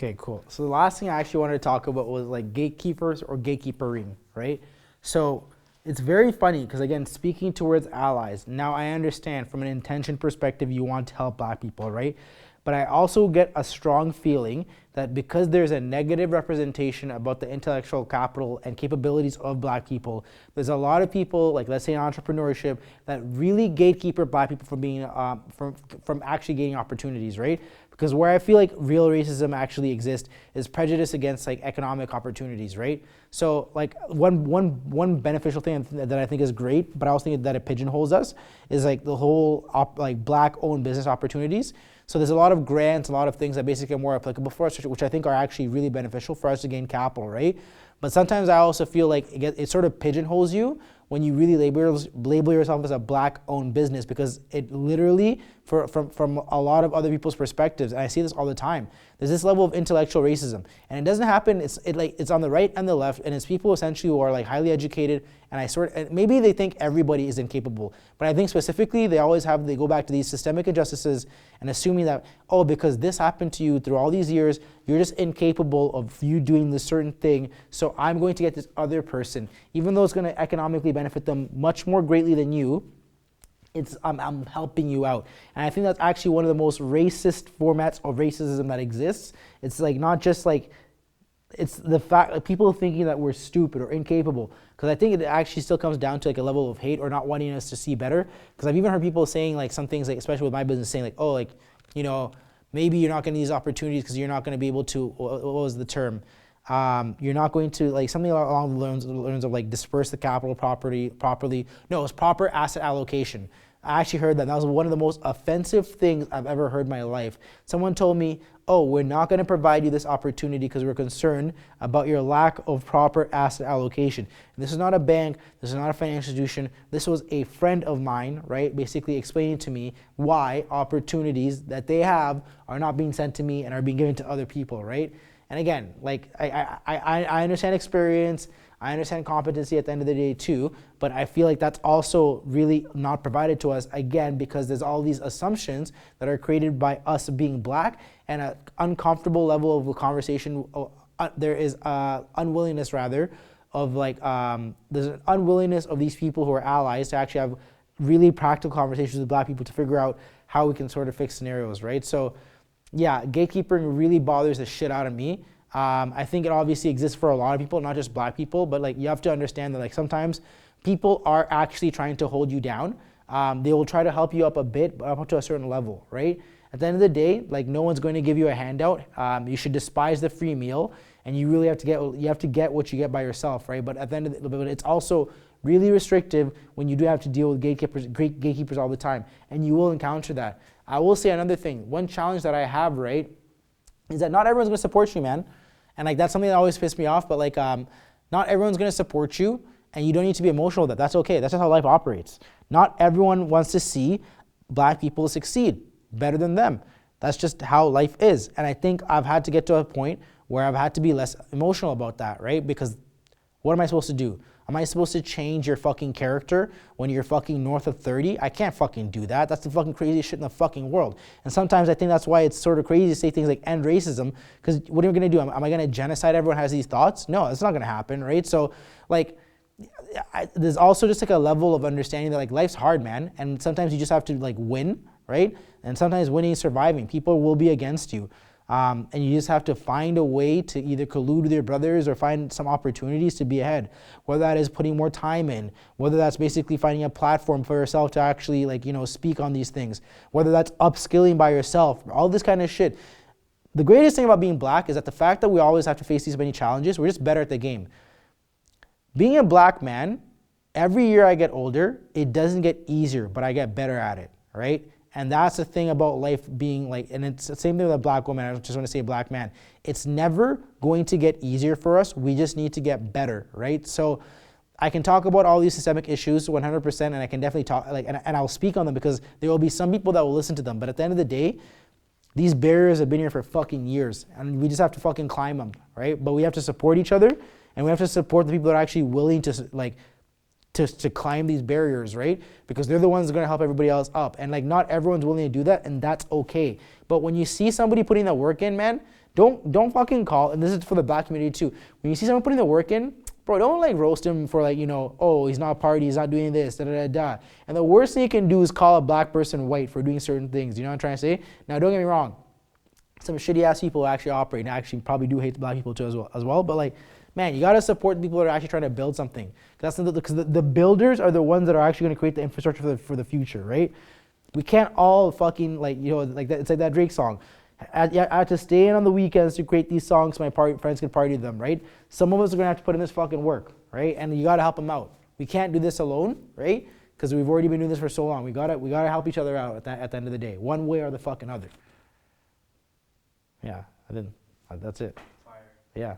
Okay, cool. So the last thing I actually wanted to talk about was like gatekeepers or gatekeepering, right? So it's very funny because again, speaking towards allies, now I understand from an intention perspective, you want to help black people, right? But I also get a strong feeling that because there's a negative representation about the intellectual capital and capabilities of black people, there's a lot of people, like let's say in entrepreneurship, that really gatekeeper black people from being from actually gaining opportunities, right? Because where I feel like real racism actually exists is prejudice against like economic opportunities, right? So like one beneficial thing that I think is great, but I also think that it pigeonholes us, is like the whole like black-owned business opportunities. So there's a lot of grants, a lot of things that basically are more applicable for us, which I think are actually really beneficial for us to gain capital, right? But sometimes I also feel like it sort of pigeonholes you when you really label yourself as a black-owned business, because it literally, from a lot of other people's perspectives, and I see this all the time, there's this level of intellectual racism, and it doesn't happen. It's on the right and the left, and it's people essentially who are like highly educated, and maybe they think everybody is incapable, but I think specifically they go back to these systemic injustices and assuming that, oh, because this happened to you through all these years, you're just incapable of you doing this certain thing, so I'm going to get this other person, even though it's going to economically benefit them much more greatly than you. I'm helping you out. And I think that's actually one of the most racist formats of racism that exists. It's like not just like, it's the fact that people thinking that we're stupid or incapable. Because I think it actually still comes down to like a level of hate or not wanting us to see better. Because I've even heard people saying like some things, like especially with my business, saying like, oh, like, you know, maybe you're not getting these opportunities because you're not going to be able to, what was the term? You're not going to, like, something along the lines of like disperse the capital properly. No, it's proper asset allocation. I actually heard that. That was one of the most offensive things I've ever heard in my life. Someone told me, oh, we're not going to provide you this opportunity because we're concerned about your lack of proper asset allocation. And this is not a bank. This is not a financial institution. This was a friend of mine, right, basically explaining to me why opportunities that they have are not being sent to me and are being given to other people, right? And again, like I understand experience, I understand competency at the end of the day too, but I feel like that's also really not provided to us, again, because there's all these assumptions that are created by us being black, and an uncomfortable level of the conversation. There is unwillingness, rather, of like, there's an unwillingness of these people who are allies to actually have really practical conversations with black people to figure out how we can sort of fix scenarios, right? So yeah, gatekeeping really bothers the shit out of me. I think it obviously exists for a lot of people, not just black people, but like you have to understand that like sometimes people are actually trying to hold you down. They will try to help you up a bit, but up to a certain level, right? At the end of the day, like no one's going to give you a handout. You should despise the free meal, and you really have to get what you get by yourself, right? But at the end of the, but it's also really restrictive when you do have to deal with gatekeepers all the time, and you will encounter that. I will say another thing. One challenge that I have, right, is that not everyone's going to support you, man. And like that's something that always pissed me off, but like not everyone's going to support you, and you don't need to be emotional with that. That's okay. That's just how life operates. Not everyone wants to see black people succeed better than them. That's just how life is. And I think I've had to get to a point where I've had to be less emotional about that, right? Because what am I supposed to do? Am I supposed to change your fucking character when you're fucking north of 30? I can't fucking do that. That's the fucking craziest shit in the fucking world. And sometimes I think that's why it's sort of crazy to say things like end racism, because what are you gonna do? Am I gonna genocide everyone who has these thoughts? No, that's not gonna happen, right? So like, there's also just like a level of understanding that like life's hard, man. And sometimes you just have to like win, right? And sometimes winning is surviving. People will be against you. And you just have to find a way to either collude with your brothers or find some opportunities to be ahead. Whether that is putting more time in, whether that's basically finding a platform for yourself to actually like, you know, speak on these things, whether that's upskilling by yourself, all this kind of shit. The greatest thing about being black is that the fact that we always have to face these many challenges, we're just better at the game. Being a black man, every year I get older, it doesn't get easier, but I get better at it, right? And that's the thing about life being like, and it's the same thing with a black woman, I just want to say black man. It's never going to get easier for us, we just need to get better, right? So I can talk about all these systemic issues 100%, and I can definitely talk, like, and I'll speak on them because there will be some people that will listen to them, but at the end of the day, these barriers have been here for fucking years, and we just have to fucking climb them, right? But we have to support each other, and we have to support the people that are actually willing to like to climb these barriers, right? Because they're the ones that are gonna help everybody else up. And like not everyone's willing to do that, and that's okay. But when you see somebody putting the work in, man, don't fucking call, and this is for the black community too. When you see someone putting the work in, bro, don't like roast him for like, you know, oh, he's not party, he's not doing this, da da da da. And the worst thing you can do is call a black person white for doing certain things. You know what I'm trying to say? Now, don't get me wrong. Some shitty ass people actually operate and actually probably do hate the black people too as well. But like, man, you gotta support the people that are actually trying to build something. Because the builders are the ones that are actually gonna create the infrastructure for the future, right? We can't all fucking like, you know, like that. It's like that Drake song. I have to stay in on the weekends to create these songs so my friends can party to them, right? Some of us are gonna have to put in this fucking work, right? And you gotta help them out. We can't do this alone, right? Because we've already been doing this for so long. We gotta help each other out at the end of the day, one way or the fucking other. Yeah, that's it. Fire. Yeah.